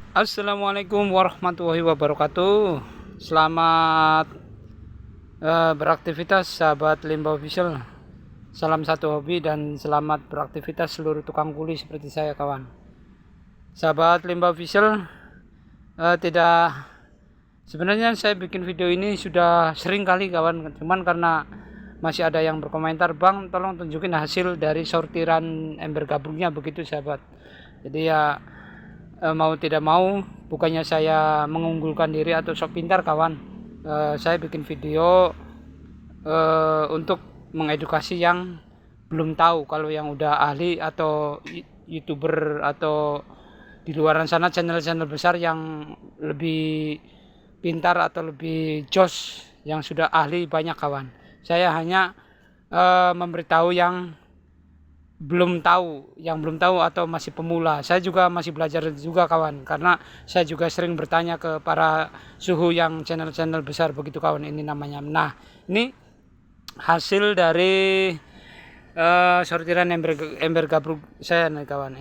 Assalamualaikum warahmatullahi wabarakatuh. Selamat beraktivitas sahabat Limba Official. Salam satu hobi dan selamat beraktivitas seluruh tukang kuli seperti saya kawan. Sahabat Limba Official, tidak sebenarnya saya bikin video ini sudah sering kali kawan, cuman karena masih ada yang berkomentar, "Bang, tolong tunjukin hasil dari sortiran ember gabungnya," begitu sahabat. Jadi ya mau tidak mau, bukannya saya mengunggulkan diri atau sok pintar kawan, saya bikin video untuk mengedukasi yang belum tahu. Kalau yang udah ahli atau youtuber atau di luaran sana channel-channel besar yang lebih pintar atau lebih jos, yang sudah ahli banyak kawan. Saya hanya memberitahu yang belum tahu atau masih pemula. Saya juga masih belajar juga kawan, karena saya juga sering bertanya ke para suhu yang channel-channel besar begitu kawan. Ini namanya. Nah, ini hasil dari sortiran ember gabruk saya nih kawan.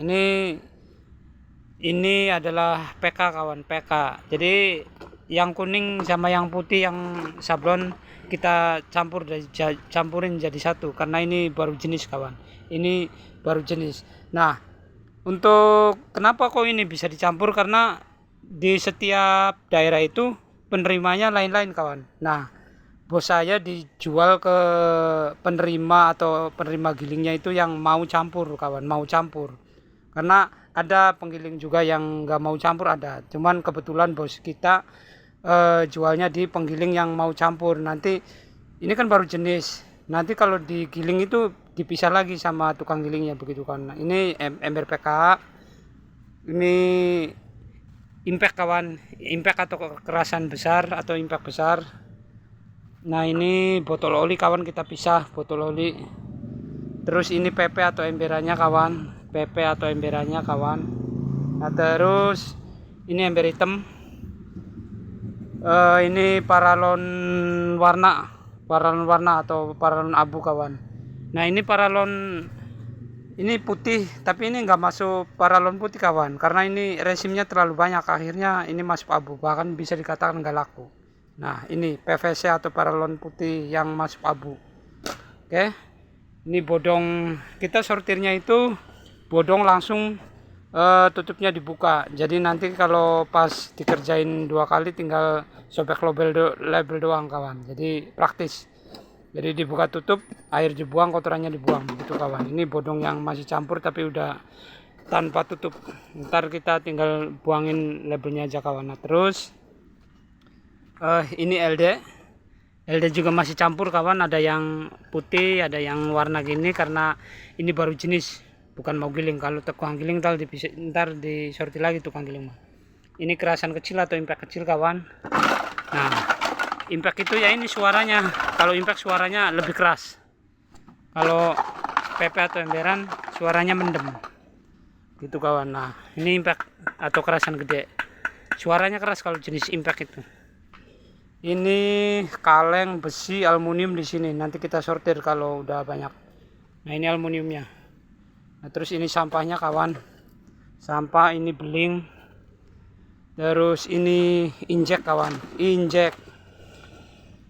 Ini adalah PK kawan, PK. Jadi yang kuning sama yang putih yang sablon kita campurin jadi satu, karena ini baru jenis kawan. Ini baru jenis. Nah, untuk kenapa kok ini bisa dicampur, karena di setiap daerah itu penerimanya lain-lain kawan. Nah, bos saya dijual ke penerima atau penerima gilingnya itu yang mau campur kawan, mau campur. Karena ada penggiling juga yang nggak mau campur, ada. Cuman kebetulan bos kita jualnya di penggiling yang mau campur. Nanti ini kan baru jenis, nanti kalau digiling itu dipisah lagi sama tukang gilingnya begitu kan. Ini ember PK, ini impact kawan, impact atau kekerasan besar atau impact besar. Nah, ini botol oli kawan, kita pisah botol oli. Terus ini PP atau emberannya kawan, PP atau emberannya kawan. Nah, terus ini ember hitam. Ini paralon warna atau paralon abu kawan. Nah, ini paralon ini putih, tapi ini nggak masuk paralon putih kawan, karena ini resimnya terlalu banyak, akhirnya ini masuk abu, bahkan bisa dikatakan nggak laku. Nah, ini PVC atau paralon putih yang masuk abu. Oke, ini bodong, kita sortirnya itu bodong langsung tutupnya dibuka. Jadi nanti kalau pas dikerjain 2 kali tinggal sobek label doang kawan. Jadi praktis. Jadi dibuka tutup, air dibuang, kotorannya dibuang gitu kawan. Ini bodong yang masih campur tapi udah tanpa tutup. Ntar kita tinggal buangin labelnya aja kawan. Nah, terus ini LD juga masih campur kawan, ada yang putih, ada yang warna gini, karena ini baru jenis, bukan mau giling. Kalau tukang giling ntar disorti lagi tukang giling. Ini kerasan kecil atau impact kecil kawan. Nah, impact itu ya ini suaranya. Kalau impact suaranya lebih keras. Kalau PP atau emberan suaranya mendem. Gitu kawan. Nah, ini impact atau kerasan gede. Suaranya keras kalau jenis impact itu. Ini kaleng besi aluminium di sini. Nanti kita sortir kalau udah banyak. Nah, ini aluminiumnya. Nah, terus ini sampahnya kawan. Sampah ini beling. Terus ini injek kawan. Injek.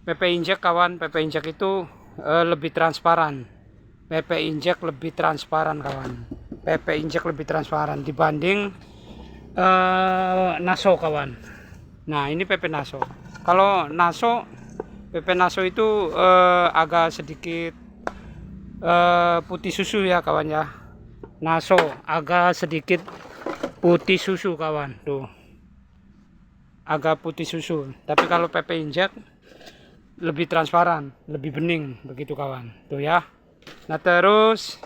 PP injek kawan. PP injek itu lebih transparan. PP injek lebih transparan kawan. PP injek lebih transparan dibanding naso kawan. Nah, ini PP naso. Kalau naso, PP naso itu agak sedikit putih susu ya kawan ya. Naso agak sedikit putih susu kawan, tuh agak putih susu. Tapi kalau PP injek lebih transparan, lebih bening begitu kawan, tuh ya. Nah, terus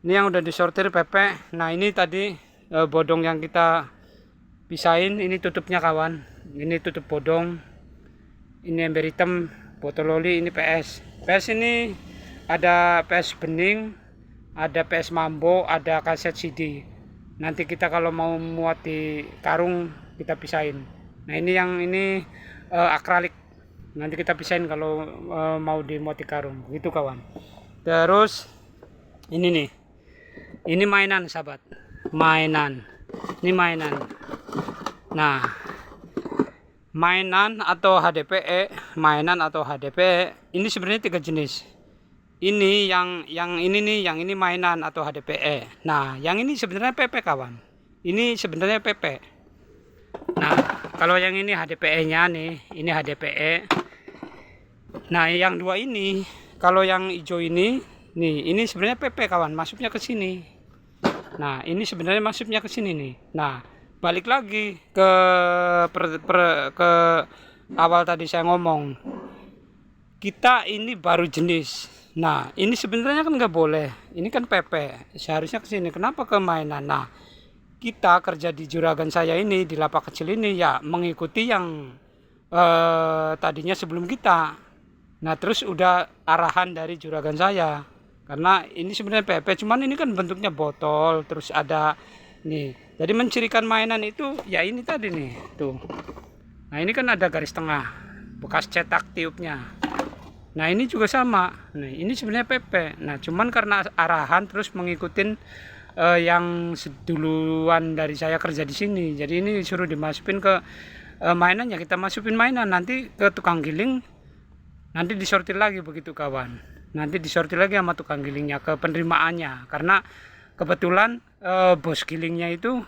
ini yang udah disortir PP. Nah, ini tadi bodong yang kita pisahin, ini tutupnya kawan. Ini tutup bodong. Ini ember hitam, botol oli, ini PS. PS ini ada PS bening, ada PS mambo, ada kaset CD. Nanti kita kalau mau muat di karung kita pisahin. Nah, ini yang ini akralik. Nanti kita pisahin kalau mau dimuat di karung. Gitu kawan. Terus ini nih. Ini mainan sahabat. Mainan. Ini mainan. Nah, mainan atau HDPE ini sebenarnya 3 jenis. Ini yang ini nih, yang ini mainan atau HDPE. Nah, yang ini sebenarnya PP kawan. Ini sebenarnya PP. Nah, kalau yang ini HDPE-nya nih, ini HDPE. Nah, yang dua ini, kalau yang hijau ini, nih, ini sebenarnya PP kawan, masuknya ke sini. Nah, ini sebenarnya masuknya ke sini nih. Nah, balik lagi ke awal tadi saya ngomong. Kita ini baru jenis. Nah, ini sebenarnya kan nggak boleh. Ini kan PP. Seharusnya ke sini. Kenapa ke mainan? Nah, kita kerja di juragan saya ini, di lapak kecil ini ya mengikuti yang tadinya sebelum kita. Nah, terus udah arahan dari juragan saya. Karena ini sebenarnya PP, cuman ini kan bentuknya botol, terus ada nih. Jadi mencirikan mainan itu ya ini tadi nih, tuh. Nah, ini kan ada garis tengah, bekas cetak tiupnya. Nah, ini juga sama. Nah, ini sebenarnya PP. Nah, cuman karena arahan terus mengikutin yang seduluan dari saya kerja di sini. Jadi ini suruh dimasukin ke mainan, ya kita masukin mainan, nanti ke tukang giling, nanti disortir lagi begitu kawan. Nanti disortir lagi sama tukang gilingnya ke penerimaannya, karena kebetulan bos gilingnya itu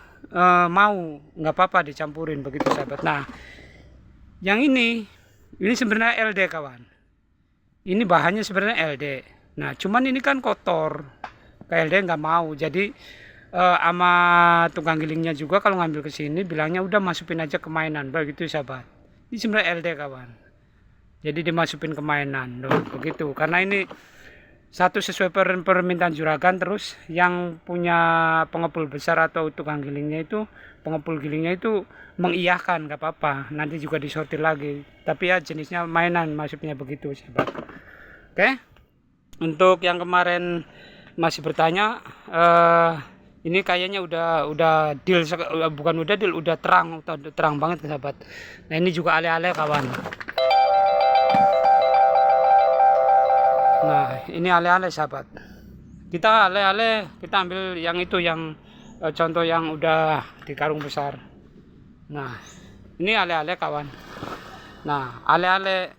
mau, nggak apa-apa dicampurin begitu sahabat. Nah, yang ini sebenarnya LD kawan. Ini bahannya sebenarnya LD. Nah, cuman ini kan kotor, KLD nggak mau. Jadi sama tukang gilingnya juga kalau ngambil ke sini bilangnya udah masukin aja ke mainan begitu sahabat. Ini sebenarnya LD kawan. Jadi dimasukin ke mainan loh, begitu. Karena ini satu sesuai permintaan juragan, terus yang punya pengepul besar atau tukang gilingnya itu, pengepul gilingnya itu mengiyahkan nggak apa-apa, nanti juga disortir lagi. Tapi ya jenisnya mainan, maksudnya begitu sahabat. Oke, untuk yang kemarin masih bertanya, ini kayaknya udah deal, bukan udah deal, udah terang banget sahabat. Nah, ini juga ale-ale kawan. Nah, ini ale-ale sahabat. Kita ale-ale, kita ambil yang itu, yang contoh yang udah di karung besar. Nah, ini ale-ale kawan. Nah, ale-ale